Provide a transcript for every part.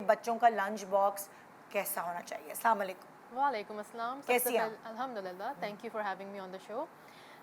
बच्चों का lunch box कैसा होना चाहिए? अस्सलाम वालेकुम। वालेकुम अस्सलाम। कैसी हैं आप? अल्हम्दुलिल्लाह, thank you for having me on the show.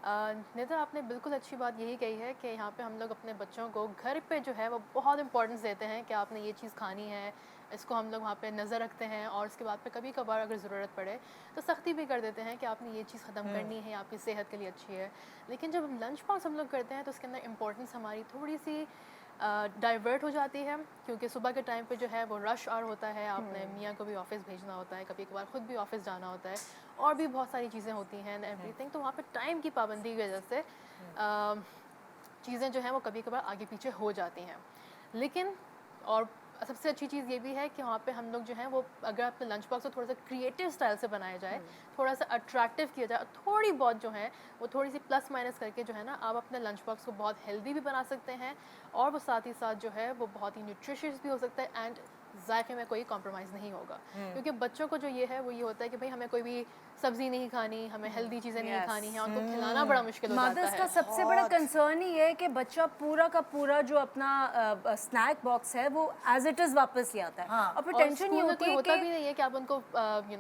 Nida, आपने बिल्कुल अच्छी बात यही कही है कि यहाँ पे हम लोग अपने बच्चों को घर पे जो है वो बहुत इंपॉर्टेंस देते हैं कि आपने ये चीज़ खानी है, इसको हम लोग वहाँ पे नज़र रखते हैं, और उसके बाद पे कभी कभार अगर ज़रूरत पड़े तो सख्ती भी कर देते हैं कि आपने ये चीज़ ख़त्म करनी है, आपकी सेहत के लिए अच्छी है। लेकिन जब लंच बॉक्स हम लोग करते हैं तो उसके अंदर इंपॉर्टेंस हमारी थोड़ी सी डाइवर्ट हो जाती है, क्योंकि सुबह के टाइम पे जो है वो रश आवर होता है, आपने मियाँ को भी ऑफिस भेजना होता है, कभी कभार ख़ुद भी ऑफिस जाना होता है, और भी बहुत सारी चीज़ें होती हैं एंड एवरीथिंग। तो वहाँ पे टाइम की पाबंदी की वजह से चीज़ें जो हैं वो कभी कभार आगे पीछे हो जाती हैं। लेकिन और सबसे अच्छी चीज़ ये भी है कि वहाँ पे हम लोग जो हैं वो, अगर अपने लंच बॉक्स को थोड़ा सा क्रिएटिव स्टाइल से बनाया जाए, थोड़ा सा अट्रैक्टिव किया जाए, थोड़ी बहुत जो है वो थोड़ी सी प्लस माइनस करके जो है ना, आप अपने लंच बॉक्स को बहुत हेल्दी भी बना सकते हैं, और वो साथ ही साथ जो है वो बहुत ही न्यूट्रिशियस भी हो सकता है, एंड जायके में कोई कॉम्प्रोमाइज़ नहीं होगा। क्योंकि बच्चों को जो ये है वो ये होता है कि भाई हमें कोई भी सब्ज़ी नहीं खानी, हमें हेल्दी चीज़ें नहीं खानी है, उनको खिलाना बड़ा मुश्किल हो जाता मदर्स का है। सबसे बड़ा कंसर्न ही है कि बच्चा पूरा का पूरा जो अपना स्नैक बॉक्स है वो एज इट इज़ वापस ले आता है। हाँ। और फिर और टेंशन ये स्कूल में होती कोई है होता कि भी नहीं है कि आप उनको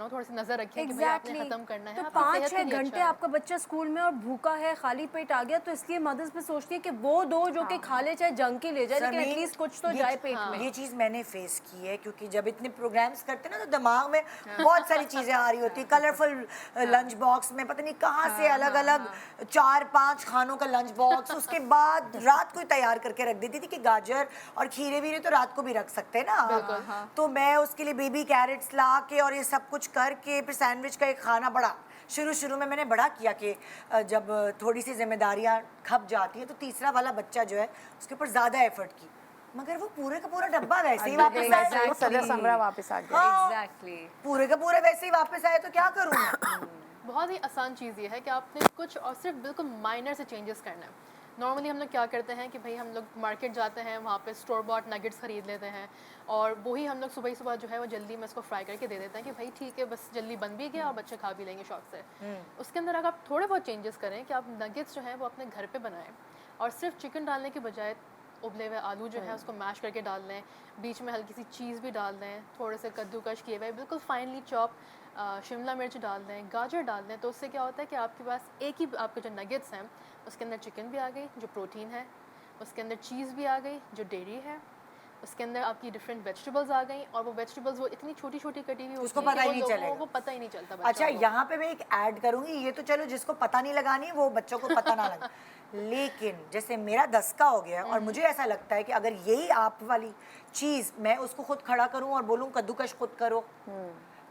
थोड़ी सी नज़र रखें कि भाई आपने एग्जैक्टली ख़त्म करना है, तो आपकी सेहत के 5-6 लिए घंटे अच्छा है। आपका बच्चा स्कूल में और भूखा है, खाली पेट आ गया, तो इसलिए मदर्स भी सोचती है कि वो दो जो कि खा ले, चाहे जंक ही ले जाए, लेकिन सरमीन, एटलीस्ट कुछ तो ये जाए पेट में। ये चीज़ मैंने फेस की है, क्योंकि जब इतने प्रोग्राम्स करते हैं ना तो दिमाग में बहुत सारी चीज़ें आ रही होती है। कलरफुल लंच बॉक्स में पता नहीं कहाँ से अलग अलग 4-5 खानों का लंच बॉक्स, उसके बाद रात को ही तैयार करके रख देती थी कि गाजर और खीरे वीरे तो रात को भी रख सकते हैं ना आप। तो मैं उसके लिए बेबी कैरेट्स ला के और ये सब कुछ करके फिर सैंडविच का एक खाना बड़ा शुरू में मैंने बड़ा किया कि जब थोड़ी सी जिम्मेदारियां खप जाती हैं तो तीसरा वाला बच्चा जो है उसके ऊपर ज़्यादा एफर्ट की, मगर वो पूरे का पूरा डब्बा वैसे ही वापस आया। सदर समरा वापस आ गया। हाँ, एग्जैक्टली पूरे का पूरा वैसे ही वापस आया, तो क्या करूँ मैं? बहुत ही आसान चीज़ ये है कि आपने कुछ और सिर्फ बिल्कुल माइनर से चेंजेस करना है। नॉर्मली हम लोग क्या करते हैं कि भाई हम लोग मार्केट जाते हैं, वहाँ पे स्टोर बॉट नगेट्स ख़रीद लेते हैं, और वही हम लोग सुबह ही सुबह जो है वो जल्दी में इसको फ्राई करके दे देते हैं कि भाई ठीक है, बस जल्दी बन भी गया और बच्चे खा भी लेंगे शौक से। उसके अंदर अगर आप थोड़े बहुत चेंजेस करें कि आप नगेट्स जो है वो अपने घर पर बनाएं, और सिर्फ चिकन डालने के बजाय उबले हुए आलू जो है उसको मैश करके डाल लें, बीच में हल्की सी चीज़ भी डाल दें, थोड़े से कद्दूकश किए हुए बिल्कुल फाइनली चॉप शिमला मिर्च डाल दें, गाजर डाल दें, तो उससे क्या होता है कि आपके पास एक ही आपके जो नगेट्स हैं उसके अंदर चिकन भी आ गई जो प्रोटीन है, उसके अंदर चीज़ भी आ गई जो डेयरी है, उसके अंदर आपकी डिफरेंट वेजिटेबल्स आ गई, और वो वेजिटेबल्स वो इतनी छोटी छोटी कटी हुई उसको होती है पता ही कि नहीं वो लोगों चलेगा। को पता ही नहीं चलता बच्चों अच्छा, को। यहाँ पे मैं एक ऐड करूंगी, ये तो चलो जिसको पता नहीं लगानी वो बच्चों को पता ना लगे, लेकिन जैसे मेरा 10 का हो गया और मुझे ऐसा लगता है कि अगर यही आप वाली चीज़ मैं उसको खुद खड़ा करूं और बोलूं कद्दूकश खुद करो,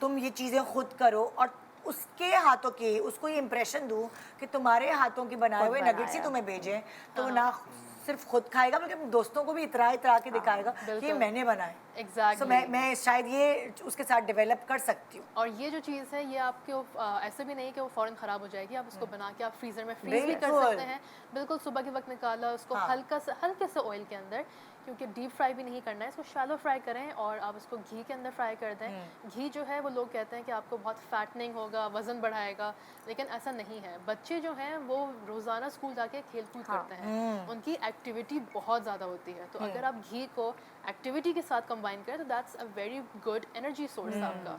तुम ये चीज़ें खुद करो, और उसके हाथों के उसको ये इंप्रेशन दूं कि तुम्हारे हाथों के बनाए हुए नगेट्स ही तुम्हें भेजें, तो वो ना सिर्फ खुद खाएगा बल्कि अपने दोस्तों को भी इतरा के दिखाएगा कि ये मैंने बनाए। एग्जैक्टली। मैं शायद ये उसके साथ डेवलप कर सकती हूँ। और ये जो चीज़ है ये आपके ऐसे भी नहीं कि वो फ़ौरन ख़राब हो जाएगी, आप इसको बना के आप फ्रीज़र में फ्रीज़ भी कर बिल्कुल। सकते हैं। बिल्कुल सुबह के वक्त निकाला उसको हल्के से ऑयल के अंदर, क्योंकि डीप फ्राई भी नहीं करना है, इसको शैलो फ्राई करें और आप इसको घी के अंदर फ्राई कर दें। घी जो है वो लोग कहते हैं कि आपको बहुत फैटनिंग होगा, वज़न बढ़ाएगा, लेकिन ऐसा नहीं है। बच्चे जो हैं वो रोज़ाना स्कूल जाके खेल कूद करते हैं, उनकी एक्टिविटी बहुत ज़्यादा होती है, तो अगर आप घी को एक्टिविटी के साथ कंबाइन करें तो that's a very good energy source आपका।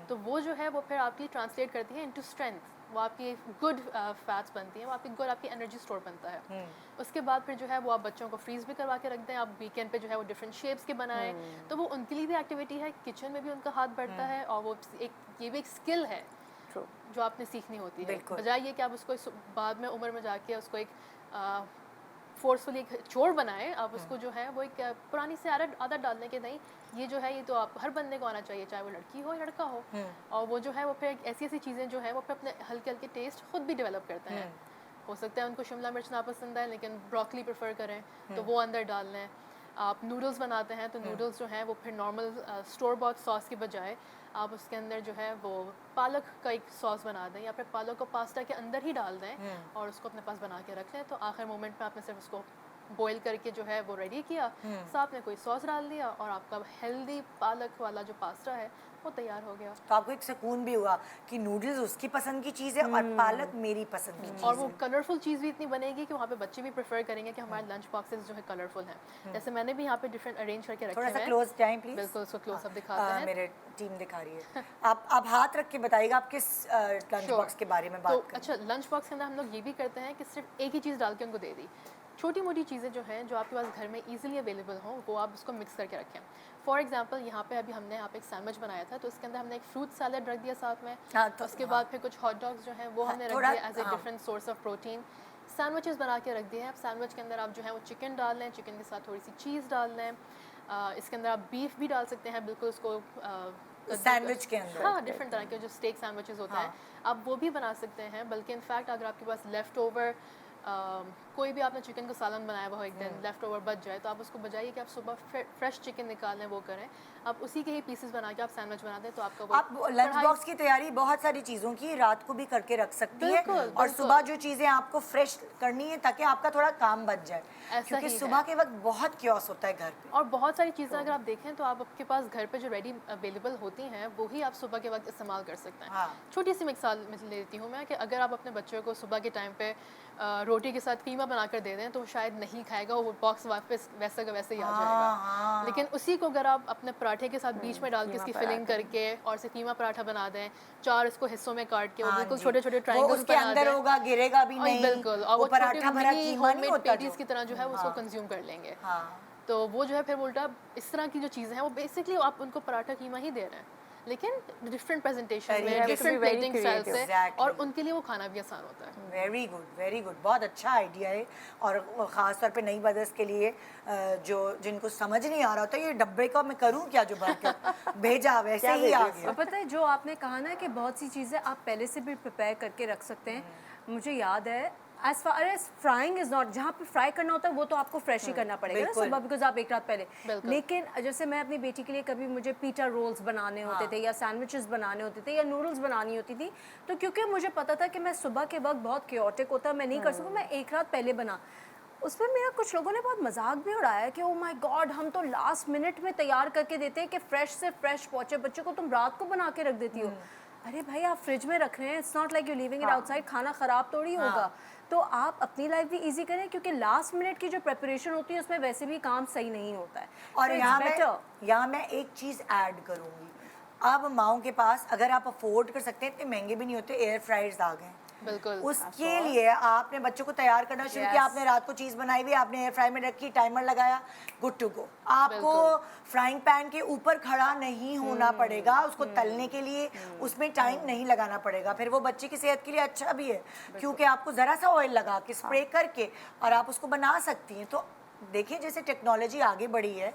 तो वो जो है वो फिर आपकी ट्रांसलेट करती है इनटू स्ट्रेंथ, वो आपकी गुड फैट्स बनती हैं, वो आपकी गुड आपकी एनर्जी स्टोर बनता है। उसके बाद फिर जो है वो आप बच्चों को फ्रीज भी करवा के रख दें, आप वीकेंड पे जो है वो डिफरेंट शेप्स के बनाएं, तो वो उनके लिए भी एक्टिविटी है, किचन में भी उनका हाथ बढ़ता है, और वो ये भी एक स्किल है जो आपने सीखनी होती है, बजाय ये कि आप उसको बाद में उम्र में जाके उसको एक फोर्सफुली एक चोर बनाए, आप उसको जो है वो एक पुरानी से आदत डालने के नहीं, ये जो है ये तो आप हर बंदे को आना चाहिए, चाहे वो लड़की हो या लड़का हो। और वो जो है वो फिर ऐसी ऐसी चीज़ें जो है वो फिर अपने हल्के हल्के टेस्ट खुद भी डेवलप करते हैं। हो सकता है उनको शिमला मिर्च ना पसंद है लेकिन ब्रोकली प्रेफर करें तो वो अंदर डाल लें। आप नूडल्स बनाते हैं तो नूडल्स जो हैं वो फिर नॉर्मल स्टोर बॉट सॉस के बजाय आप उसके अंदर जो है वो पालक का एक सॉस बना दें, या फिर पालक को पास्ता के अंदर ही डाल दें और उसको अपने पास बना के रख लें, तो आखिर मोमेंट में आपने सिर्फ उसको बॉईल करके जो है वो रेडी किया, साथ में कोई सॉस डाल दिया और आपका हेल्दी पालक वाला जो पास्ता है वो तैयार हो गया। तो आपको एक सुकून भी हुआ कि नूडल्स उसकी पसंद की चीज़ है और पालक मेरी पसंद की चीज़ और है। वो कलरफुल चीज़ भी इतनी बनेगी कि वहाँ पे बच्चे भी प्रेफर करेंगे कि हमारे लंच बॉक्सेस जो है कलरफुल हैं। जैसे मैंने भी यहाँ पे डिफरेंट अरेंज करके रखे थोड़ा हुए सा हैं। क्लोज जाएं प्लीज। बिल्कुल, उसको क्लोज अप दिखाते हैं। मेरे टीम दिखा रही है। आप हाथ रख के बताइएगा आप किस लंच Sure. बॉक्स के बारे में तो बात करें। अच्छा, लंच बॉक्स के अंदर हम लोग ये भी करते हैं कि सिर्फ एक ही चीज़ डाल के उनको दे दी। छोटी मोटी चीज़ें जो हैं जो आपके पास घर में इजीली अवेलेबल हों वो आप उसको मिक्स करके रखें। फॉर एग्जांपल यहाँ पे अभी हमने यहाँ पे एक सैंडविच बनाया था, तो इसके अंदर हमने एक फ्रूट सैलेड रख दिया साथ में। हाँ, तो उसके बाद फिर कुछ हॉट डॉग्स जो हैं वो हमने रख थोड़ा- दिया एज ए हाँ। Different source of protein. Sandwiches बना के रख दिए हैं। अब सैंडविच के अंदर आप जो है वो चिकन डाल लें, चिकन के साथ थोड़ी सी चीज़ डाल लें। इसके अंदर आप बीफ भी डाल सकते हैं, बिल्कुल उसको सैंडविच के अंदर। हाँ, डिफरेंट तरह के जो स्टेक सैंडविचेस होते हैं आप वो भी बना सकते हैं। बल्कि इनफैक्ट अगर आपके पास लेफ़्ट ओवर कोई भी आपने चिकन का सालन बनाया हुआ हो एक दिन लेफ़्ट ओवर बच जाए, तो आप उसको बजाइए कि आप सुबह फ्रेश चिकन निकालें, वो करें, आप उसी के ही पीसेस बना के आप सैंडविच बना दें, तो आपका वो आप लंच बॉक्स की तैयारी बहुत सारी चीज़ों की रात को भी करके रख सकती है बिल्कुल, और बिल्कुल। सुबह जो चीज़ें आपको फ्रेश करनी है ताकि आपका थोड़ा काम बच जाए, ऐसा क्योंकि ही है। सुबह के वक्त बहुत क्योस होता है घर पे। और बहुत सारी चीज़ें अगर आप देखें तो आप आपके पास घर पे जो रेडी अवेलेबल होती हैं वही आप सुबह के वक्त इस्तेमाल कर सकते हैं। हाँ। छोटी सी मिसाल लेती हूँ मैं कि अगर आप अपने बच्चों को सुबह के टाइम पे रोटी के साथ कीमा बना कर दे दें तो वो शायद नहीं खाएगा, वो बॉक्स वापस वैसा का वैसे ही आ जाएगा। लेकिन उसी को अगर आप अपने पराठे के साथ बीच में डाल के इसकी फिलिंग करके और से कीमा पराठा बना दें, 4 इसको हिस्सों में काट के वो हाँ बिल्कुल जी। छोटे छोटे वो ट्रायंगल्स उसके बना अंदर दें। होगा, गिरेगा भी और नहीं। बिल्कुल, और वो पराठा भरा मिनी कीमा नहीं होममेड होता पेटीज जो। की तरह जो है उसको कंज्यूम कर लेंगे। हाँ। तो वो जो है फिर उल्टा इस तरह की जो चीज़ें हैं वो बेसिकली आप उनको पराठा कीमा ही दे रहे हैं, लेकिन डिफरेंट प्रेजेंटेशन Very में, have to different be very plating style से, Exactly. और उनके लिए वो खाना भी आसान होता है। वेरी गुड, वेरी गुड, बहुत अच्छा आइडिया है। और ख़ास तौर पे नई मदर्स के लिए जो जिनको समझ नहीं आ रहा होता ये डब्बे का मैं करूँ क्या जो भर के भेजा वैसे ही आ और गया। पता है जो आपने कहा ना कि बहुत सी चीज़ें आप पहले से भी प्रिपेयर करके रख सकते हैं। मुझे याद है as far as frying is not, जहाँ पे फ्राई करना होता है वो तो आपको फ्रेश ही करना पड़ेगा ना बिल्कुल। सुबह, बिकॉज आप एक रात पहले। बिल्कुल। लेकिन जैसे मैं अपनी बेटी के लिए कभी मुझे पीटा रोल्स बनाने होते थे या सैंडविचेस बनाने होते थे या नूडल्स बनानी होती थी, तो क्योंकि मुझे पता था कि मैं सुबह के वक्त बहुत क्योटिक होता है, मैं नहीं कर सकूँ, मैं एक रात पहले बना। उसमें मेरा कुछ लोगों ने बहुत मजाक भी उड़ाया कि ओ माय गॉड हम तो लास्ट मिनट में तैयार करके देते हैं कि फ्रेश से फ्रेश पहुंचे बच्चे को, तुम रात को बना के रख देती हो। अरे भाई आप फ्रिज में रख रहे हैं, it's not like you leaving it outside, खाना ख़राब थोड़ी होगा। तो आप अपनी लाइफ भी इजी करें, क्योंकि लास्ट मिनट की जो प्रिपरेशन होती है उसमें वैसे भी काम सही नहीं होता है। और So it's यहाँ better. मैं एक चीज़ ऐड करूँगी। अब माओ के पास अगर आप अफोर्ड कर सकते हैं, इतने महंगे भी नहीं होते, एयर फ्रायर्स आ गए। बिल्कुल। उसके लिए आपने बच्चों को तैयार करना शुरू किया, आपने रात को चीज़ बनाई हुई, आपने एयर फ्राई में रखी, टाइमर लगाया, गुड टू गो। आपको फ्राइंग पैन के ऊपर खड़ा नहीं होना पड़ेगा उसको तलने के लिए, उसमें टाइम नहीं लगाना पड़ेगा। फिर वो बच्चे की सेहत के लिए अच्छा भी है, क्योंकि आपको ज़रा सा ऑयल लगा के स्प्रे करके और आप उसको बना सकती हैं। तो देखिए जैसे टेक्नोलॉजी आगे बढ़ी है,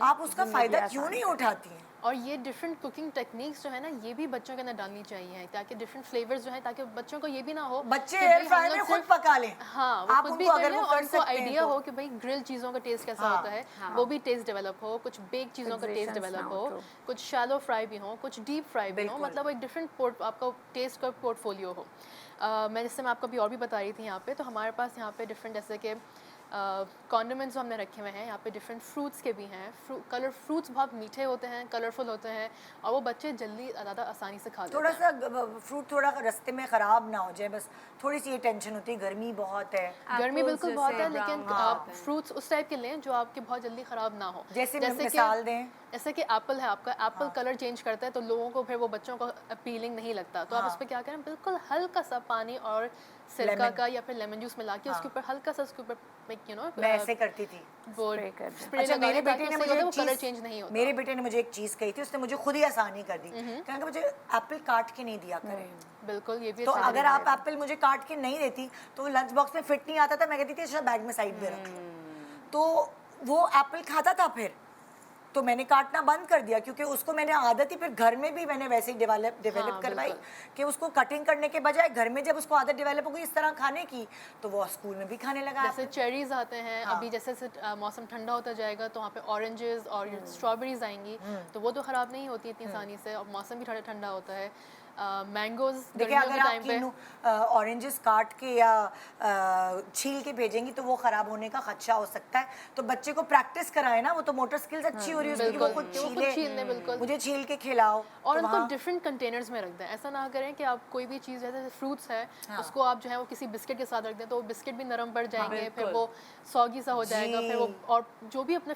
आप उसका फ़ायदा क्यों नहीं उठाती हैं? और ये डिफरेंट कुकिंग टेक्निक्स जो है ना ये भी बच्चों के अंदर डालनी चाहिए, ताकि डिफरेंट फ्लेवर्स जो है, ताकि बच्चों को ये भी ना हो बच्चे कि एयर भाई फ्राई हम में लोग खुद सिर्फ- पका लें। हाँ, वो आप खुद भी उनको कर अगर लें वो और कर उनको सकते हैं आइडिया तो। हो कि भाई ग्रिल चीज़ों का टेस्ट कैसा हाँ, होता है, वो भी टेस्ट डेवलप हो, कुछ बेक चीज़ों का टेस्ट Sensations डेवलप ना हो, हो, true. कुछ शैलो फ्राई भी हो, कुछ डीप फ्राई भी हो, बिल्कुल। मतलब एक डिफरेंट आपका टेस्ट का पोर्टफोलियो हो। मैं आपको अभी और भी बता रही थी यहाँ पे, तो हमारे पास यहाँ पे डिफरेंट जैसे कि कॉन्डिमेंट्स जो हमने रखे हुए हैं यहाँ पे, डिफरेंट फ्रूट्स के भी हैं। फ्रूट्स बहुत मीठे होते हैं, कलरफुल होते हैं, और वो बच्चे जल्दी ज़्यादा आसानी से खा लेते थोड़ा हैं। सा फ्रूट थोड़ा रास्ते में ख़राब ना हो जाए, बस थोड़ी सी ये टेंशन होती है, गर्मी बहुत है। गर्मी Apples बिल्कुल बहुत जैसे है, लेकिन brown आप होते हैं। फ्रूट्स उस टाइप के लें जो आपके बहुत जल्दी ख़राब ना हो। जैसे कि- मिसाल दें। जैसे कि एप्पल है आपका, एप्पल कलर चेंज करता है, तो लोगों को फिर वो बच्चों को अपीलिंग नहीं लगता, तो आप उस पर क्या करें, बिल्कुल हल्का सा पानी और सिरका Lemon. का या फिर लेमन जूस मिला के उसके ऊपर हल्का सा उसके ऊपर मैं ऐसे करती थी। वो Spray कर दें। स्प्रे अच्छा, लगा मेरे दें बेटे ताकि ने उससे मुझे जो है एक वो कलर चीज़ चेंज नहीं होता। मेरे बेटे ने मुझे एक चीज़ कही थी, उसने मुझे खुद ही आसानी कर दी। कहना मुझे एप्पल काट के नहीं दिया करें। बिल्कुल, ये भी तो अच्छा अगर है। आप एप्पल मुझे काट के नहीं देती तो लंच बॉक्स में फिट नहीं आता था, मैं कहती थी अच्छा बैग में साइड में रख लो। तो वो एप्पल खाता था, फिर तो मैंने काटना बंद कर दिया, क्योंकि उसको मैंने आदत ही फिर घर में भी मैंने वैसे ही डेवलप करवाई बिल्कुल। कि उसको कटिंग करने के बजाय घर में जब उसको आदत डेवलप हो गई इस तरह खाने की, तो वो स्कूल में भी खाने लगा। जैसे चेरीज आते हैं, हाँ। अभी जैसे मौसम ठंडा होता जाएगा तो वहाँ पे ऑरेंजेस और स्ट्रॉबेरीज आएंगी, तो वो तो ख़राब नहीं होती इतनी आसानी से, और मौसम भी ठंडा ठंडा होता है। मैंगोज देखिए अगर आप ऑरेंजेस काट के या छील के भेजेंगी तो वो खराब होने का खदशा हो सकता है, तो बच्चे को प्रैक्टिस कराए ना, वो तो मोटर स्किल्स अच्छी हो रही है उसकी कि वो खुद वो खुद छीलने, छीले, बिल्कुल। मुझे छील के खिलाओ। और तो उनको वहाँ डिफरेंट कंटेनर्स में रख दें, ऐसा ना करें कि आप कोई भी चीज़ जैसे फ्रूट्स है उसको आप जो है वो किसी बिस्किट के साथ रख दें तो वो बिस्किट भी नरम पड़ जाएंगे, फिर वो सॉगी सा हो जाएगा, फिर वो और जो भी अपने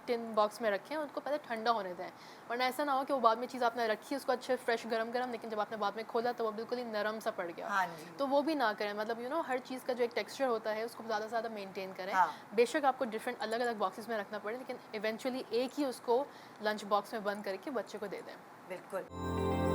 टिन बॉक्स में रखें उनको पहले ठंडा होने दें, वरना ऐसा ना हो कि वो बाद में चीज़ आपने रखी उसको अच्छे फ्रेश गरम गरम, लेकिन जब आपने बाद में खोला तो वो बिल्कुल ही नरम सा पड़ गया। हाँ जी। तो वो भी ना करें, मतलब हर चीज़ का जो एक टेक्सचर होता है उसको ज़्यादा से ज़्यादा मेंटेन करें। हाँ। बेशक आपको डिफरेंट अलग अलग बॉक्सेस में रखना पड़े, लेकिन इवेंचुअली एक ही उसको लंच बॉक्स में बंद करके बच्चे को दे दें। बिल्कुल।